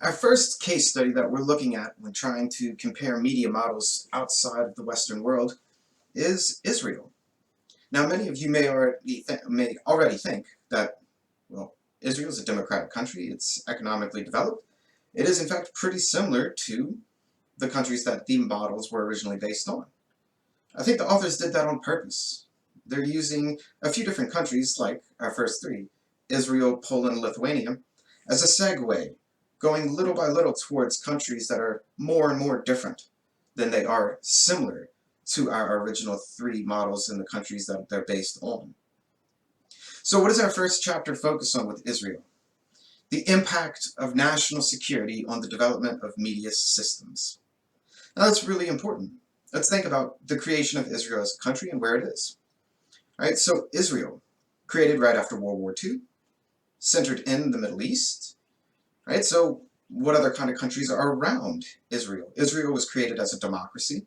Our first case study that we're looking at when trying to compare media models outside of the Western world is Israel. Now, many of you may already think that, well, Israel is a democratic country, it's economically developed. It is, in fact, pretty similar to the countries that the models were originally based on. I think the authors did that on purpose. They're using a few different countries, like our first three, Israel, Poland, Lithuania, as a segue, going little by little towards countries that are more and more different than they are similar to our original three models in the countries that they're based on. So what does our first chapter focus on with Israel? The impact of national security on the development of media systems. Now that's really important. Let's think about the creation of Israel as a country and where it is. All right, so Israel, created right after World War II, centered in the Middle East. Right, so what other kind of countries are around Israel? Israel was created as a democracy.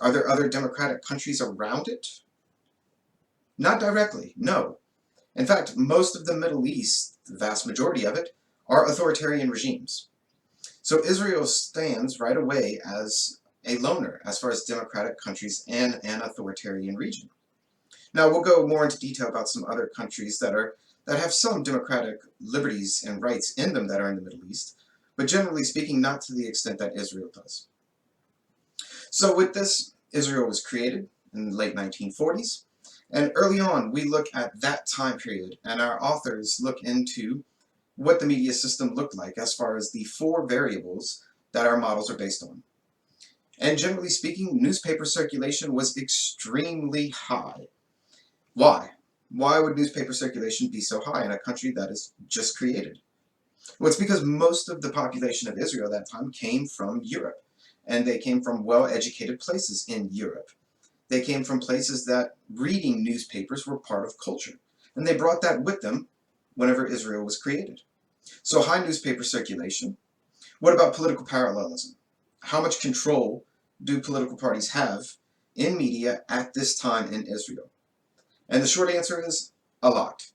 Are there other democratic countries around it? Not directly, no. In fact, most of the Middle East, the vast majority of it, are authoritarian regimes. So Israel stands right away as a loner as far as democratic countries and an authoritarian region. Now we'll go more into detail about some other countries that have some democratic liberties and rights in them that are in the Middle East, but generally speaking, not to the extent that Israel does. So with this, Israel was created in the late 1940s, and early on we look at that time period, and our authors look into what the media system looked like as far as the four variables that our models are based on. And generally speaking, newspaper circulation was extremely high. Why? Why would newspaper circulation be so high in a country that is just created? Well, it's because most of the population of Israel at that time came from Europe, and they came from well-educated places in Europe. They came from places that reading newspapers were part of culture, and they brought that with them whenever Israel was created. So high newspaper circulation. What about political parallelism? How much control do political parties have in media at this time in Israel? And the short answer is a lot.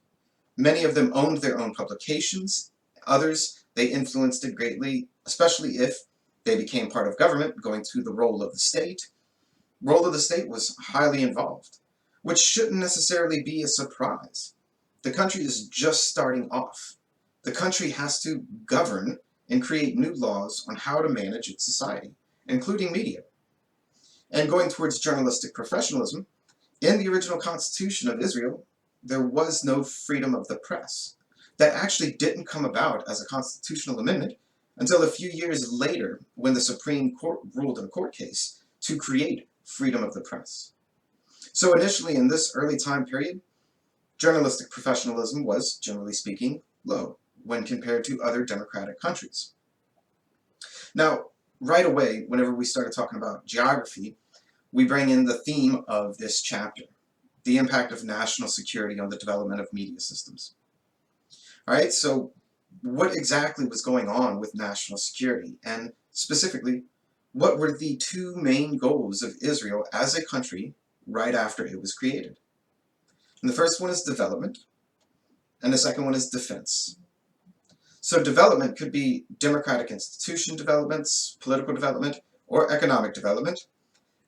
Many of them owned their own publications. Others, they influenced it greatly, especially if they became part of government, going to the role of the state. Role of the state was highly involved, which shouldn't necessarily be a surprise. The country is just starting off. The country has to govern and create new laws on how to manage its society, including media. And going towards journalistic professionalism, in the original Constitution of Israel, there was no freedom of the press. That actually didn't come about as a constitutional amendment until a few years later when the Supreme Court ruled in a court case to create freedom of the press. So initially in this early time period, journalistic professionalism was, generally speaking, low when compared to other democratic countries. Now, right away, whenever we started talking about geography, we bring in the theme of this chapter, the impact of national security on the development of media systems. All right, so what exactly was going on with national security? And specifically, what were the two main goals of Israel as a country right after it was created? And the first one is development, and the second one is defense. So development could be democratic institution developments, political development, or economic development,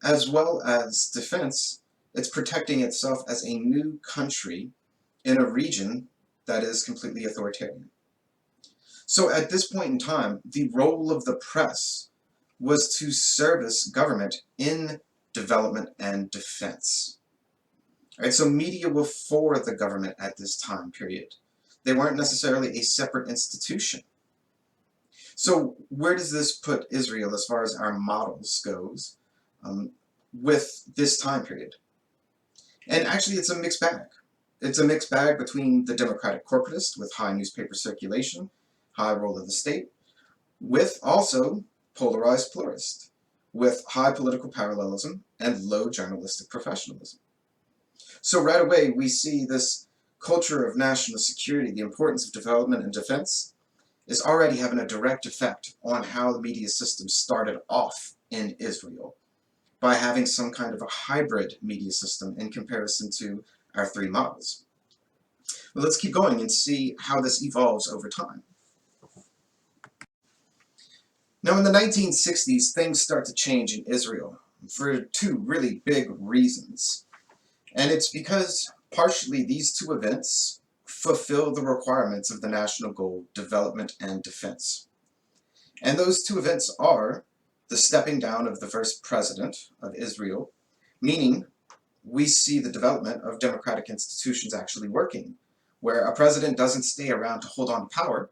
as well as defense. It's protecting itself as a new country in a region that is completely authoritarian. So at this point in time, the role of the press was to service government in development and defense. All right, so media were for the government at this time period. They weren't necessarily a separate institution. So where does this put Israel as far as our models goes with this time period? And actually it's a mixed bag. It's a mixed bag between the democratic corporatist with high newspaper circulation, high role of the state, with also polarized pluralist, with high political parallelism and low journalistic professionalism. So right away we see this culture of national security, the importance of development and defense, is already having a direct effect on how the media system started off in Israel by having some kind of a hybrid media system in comparison to our three models. Well, let's keep going and see how this evolves over time. Now, in the 1960s, things start to change in Israel for two really big reasons. And it's because partially these two events fulfill the requirements of the national goal, development and defense. And those two events are the stepping down of the first president of Israel, meaning we see the development of democratic institutions actually working, where a president doesn't stay around to hold on to power.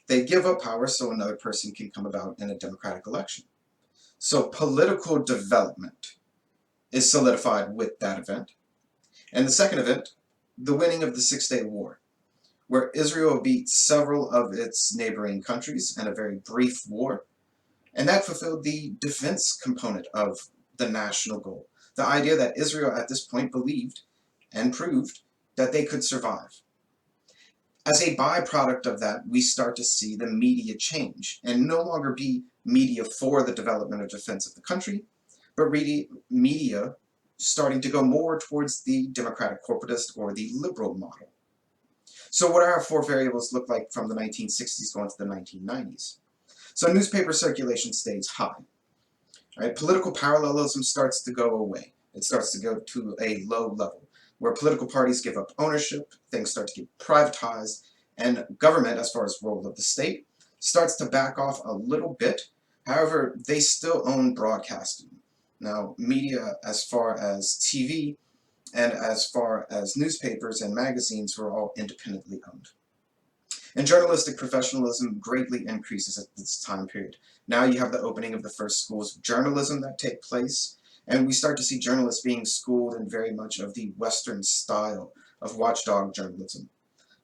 They give up power so another person can come about in a democratic election. So political development is solidified with that event. And the second event, the winning of the Six-Day War, where Israel beat several of its neighboring countries in a very brief war, and that fulfilled the defense component of the national goal. The idea that Israel at this point believed and proved that they could survive. As a byproduct of that, we start to see the media change and no longer be media for the development or defense of the country, but really media starting to go more towards the democratic corporatist or the liberal model. So what do our four variables look like from the 1960s going to the 1990s? So newspaper circulation stays high. Right? Political parallelism starts to go away. It starts to go to a low level, where political parties give up ownership, things start to get privatized, and government, as far as role of the state, starts to back off a little bit. However, they still own broadcasting. Now, media, as far as TV and as far as newspapers and magazines, were all independently owned. And journalistic professionalism greatly increases at this time period. Now you have the opening of the first schools of journalism that take place, and we start to see journalists being schooled in very much of the Western style of watchdog journalism.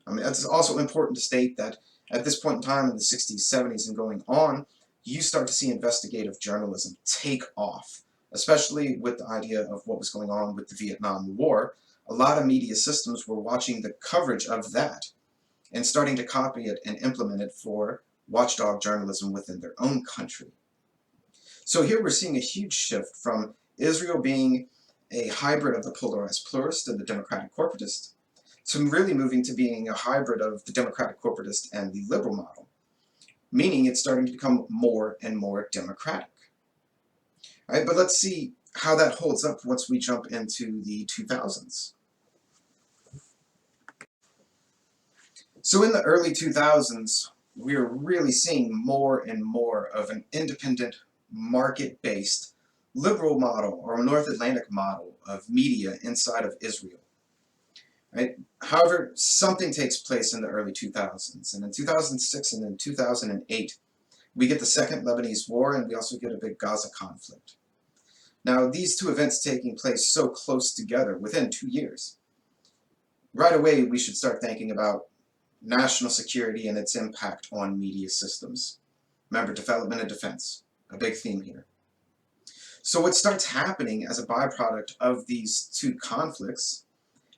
I mean, it's also important to state that at this point in time in the 60s, 70s, and going on, you start to see investigative journalism take off, especially with the idea of what was going on with the Vietnam War. A lot of media systems were watching the coverage of that and starting to copy it and implement it for watchdog journalism within their own country. So here we're seeing a huge shift from Israel being a hybrid of the polarized pluralist and the democratic corporatist to really moving to being a hybrid of the democratic corporatist and the liberal model, meaning it's starting to become more and more democratic. All right, but let's see how that holds up once we jump into the 2000s. So in the early 2000s, we're really seeing more and more of an independent, market-based, liberal model or North Atlantic model of media inside of Israel. Right? However, something takes place in the early 2000s, and in 2006 and in 2008, we get the Second Lebanese War, and we also get a big Gaza conflict. Now, these two events taking place so close together within 2 years, right away we should start thinking about national security and its impact on media systems. Remember, development and defense, a big theme here. So what starts happening as a byproduct of these two conflicts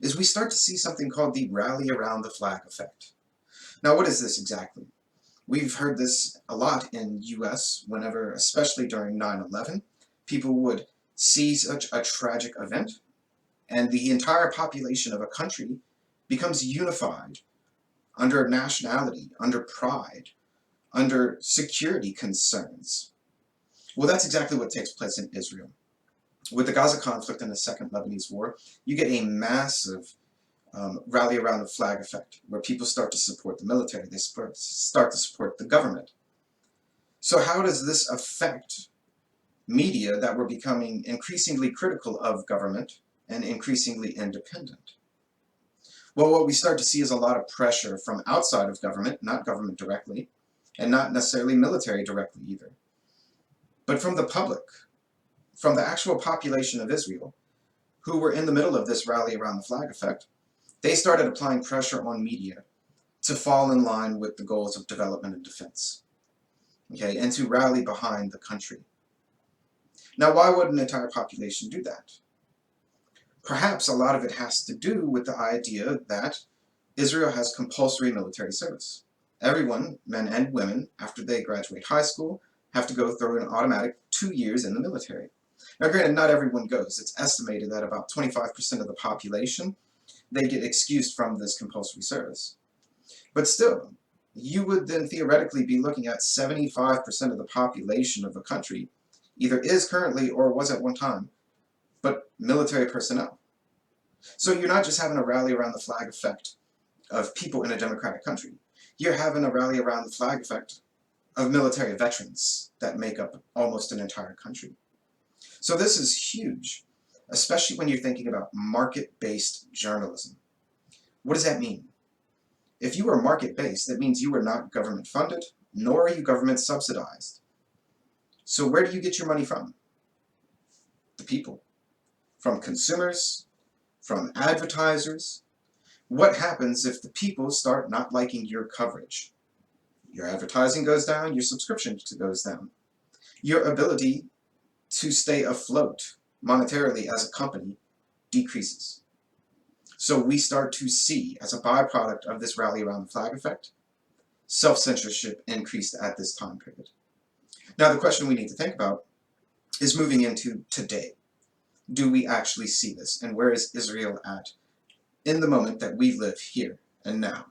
is we start to see something called the rally around the flag effect. Now, what is this exactly? We've heard this a lot in US whenever, especially during 9/11, people would see such a tragic event and the entire population of a country becomes unified under nationality, under pride, under security concerns. Well, that's exactly what takes place in Israel. With the Gaza conflict and the Second Lebanese War, you get a massive rally around the flag effect, where people start to support the military, they start to support the government. So how does this affect media that were becoming increasingly critical of government and increasingly independent? Well, what we start to see is a lot of pressure from outside of government, not government directly, and not necessarily military directly either, but from the public, from the actual population of Israel, who were in the middle of this rally around the flag effect. They started applying pressure on media to fall in line with the goals of development and defense, okay, and to rally behind the country. Now, why would an entire population do that? Perhaps a lot of it has to do with the idea that Israel has compulsory military service. Everyone, men and women, after they graduate high school, have to go through an automatic 2 years in the military. Now, granted, not everyone goes. It's estimated that about 25% of the population, they get excused from this compulsory service. But still, you would then theoretically be looking at 75% of the population of a country either is currently or was at one time, but military personnel. So you're not just having a rally around the flag effect of people in a democratic country. You're having a rally around the flag effect of military veterans that make up almost an entire country. So this is huge, especially when you're thinking about market-based journalism. What does that mean? If you are market-based, that means you are not government-funded, nor are you government-subsidized. So where do you get your money from? The people. From consumers, from advertisers. What happens if the people start not liking your coverage? Your advertising goes down, your subscription goes down. Your ability to stay afloat monetarily as a company decreases. So we start to see, as a byproduct of this rally around the flag effect, self-censorship increased at this time period. Now the question we need to think about is moving into today. Do we actually see this? And where is Israel at in the moment that we live here and now?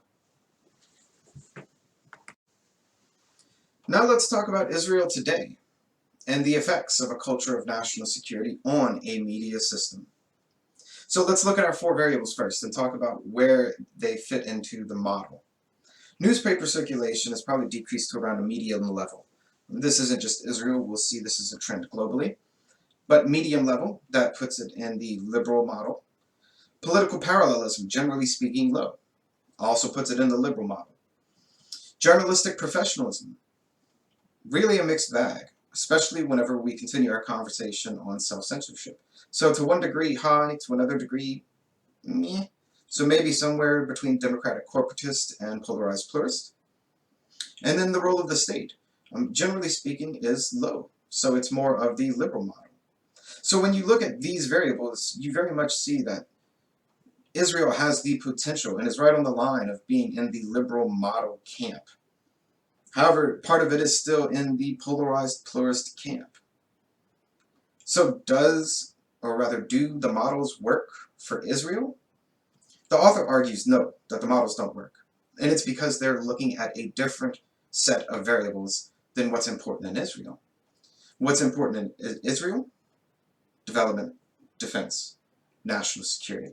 Now let's talk about Israel today and the effects of a culture of national security on a media system. So let's look at our four variables first and talk about where they fit into the model. Newspaper circulation has probably decreased to around a medium level. This isn't just Israel, we'll see this is a trend globally. But medium level, that puts it in the liberal model. Political parallelism, generally speaking, low. Also puts it in the liberal model. Journalistic professionalism, really a mixed bag, especially whenever we continue our conversation on self-censorship. So to one degree high, to another degree meh. So maybe somewhere between democratic corporatist and polarized pluralist. And then the role of the state, generally speaking, is low. So it's more of the liberal model. So when you look at these variables, you very much see that Israel has the potential and is right on the line of being in the liberal model camp. However, part of it is still in the polarized pluralist camp. So does, or rather do, the models work for Israel? The author argues no, that the models don't work. And it's because they're looking at a different set of variables than what's important in Israel. What's important in Israel? Development, defense, national security.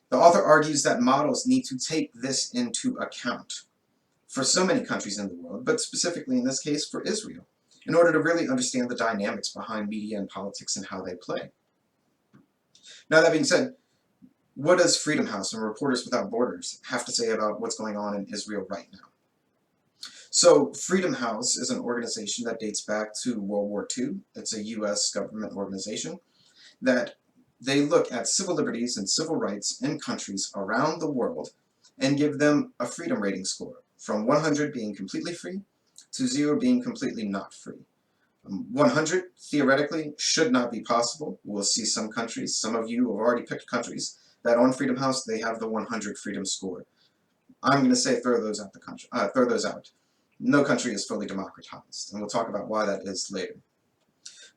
The author argues that models need to take this into account for so many countries in the world, but specifically in this case for Israel, in order to really understand the dynamics behind media and politics and how they play. Now that being said, what does Freedom House and Reporters Without Borders have to say about what's going on in Israel right now? So Freedom House is an organization that dates back to World War II. It's a US government organization that they look at civil liberties and civil rights in countries around the world and give them a freedom rating score, from 100 being completely free to 0 being completely not free. 100 theoretically should not be possible. We'll see some countries, some of you have already picked countries that on Freedom House they have the 100 freedom score. I'm going to say throw those out. No country is fully democratized, and we'll talk about why that is later.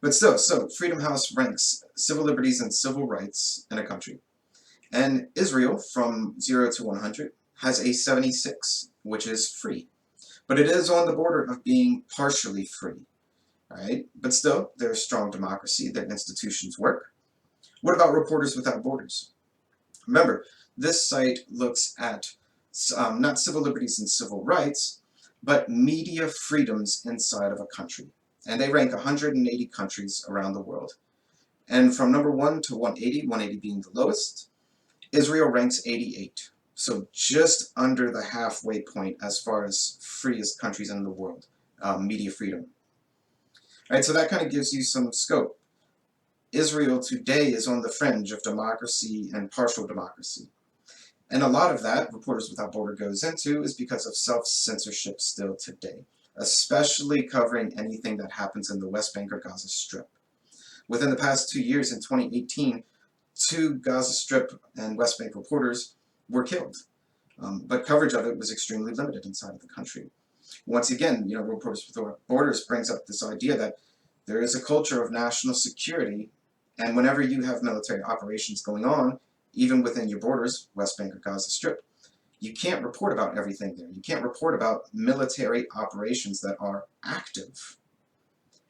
But still, so Freedom House ranks civil liberties and civil rights in a country. And Israel, from 0 to 100, has a 76, which is free. But it is on the border of being partially free. Right? But still, they're a strong democracy, their institutions work. What about Reporters Without Borders? Remember, this site looks at not civil liberties and civil rights, but media freedoms inside of a country. And they rank 180 countries around the world. And from number 1 to 180, 180 being the lowest, Israel ranks 88. So just under the halfway point as far as freest countries in the world, media freedom. Right, so that kind of gives you some scope. Israel today is on the fringe of democracy and partial democracy. And a lot of that, Reporters Without Borders goes into, is because of self-censorship still today, especially covering anything that happens in the West Bank or Gaza Strip. Within the past 2 years, in 2018, 2 Gaza Strip and West Bank reporters were killed. But coverage of it was extremely limited inside of the country. Once again, Reporters Without Borders brings up this idea that there is a culture of national security, and whenever you have military operations going on, even within your borders, West Bank or Gaza Strip, You can't report about everything there. You can't report about military operations that are active.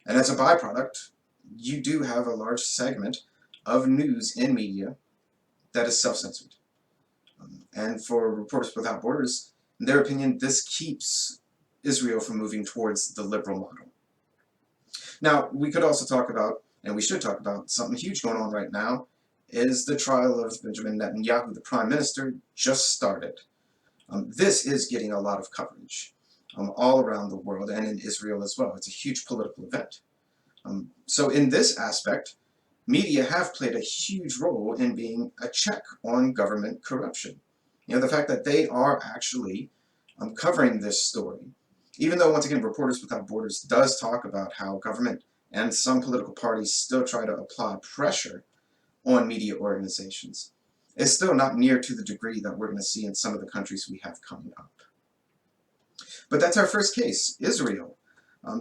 And as a byproduct, you do have a large segment of news in media that is self-censored. And for Reporters Without Borders, in their opinion, this keeps Israel from moving towards the liberal model. Now, we could also talk about, and we should talk about, something huge going on right now, is the trial of Benjamin Netanyahu, the Prime Minister, just started. This is getting a lot of coverage all around the world and in Israel as well. It's a huge political event. So in this aspect, media have played a huge role in being a check on government corruption. You know, the fact that they are actually covering this story, even though, once again, Reporters Without Borders does talk about how government and some political parties still try to apply pressure on media organizations, it's still not near to the degree that we're going to see in some of the countries we have coming up. But that's our first case, Israel.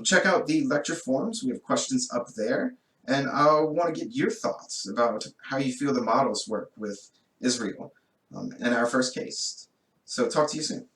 Check out the lecture forums. We have questions up there. And I want to get your thoughts about how you feel the models work with Israel in our first case. So talk to you soon.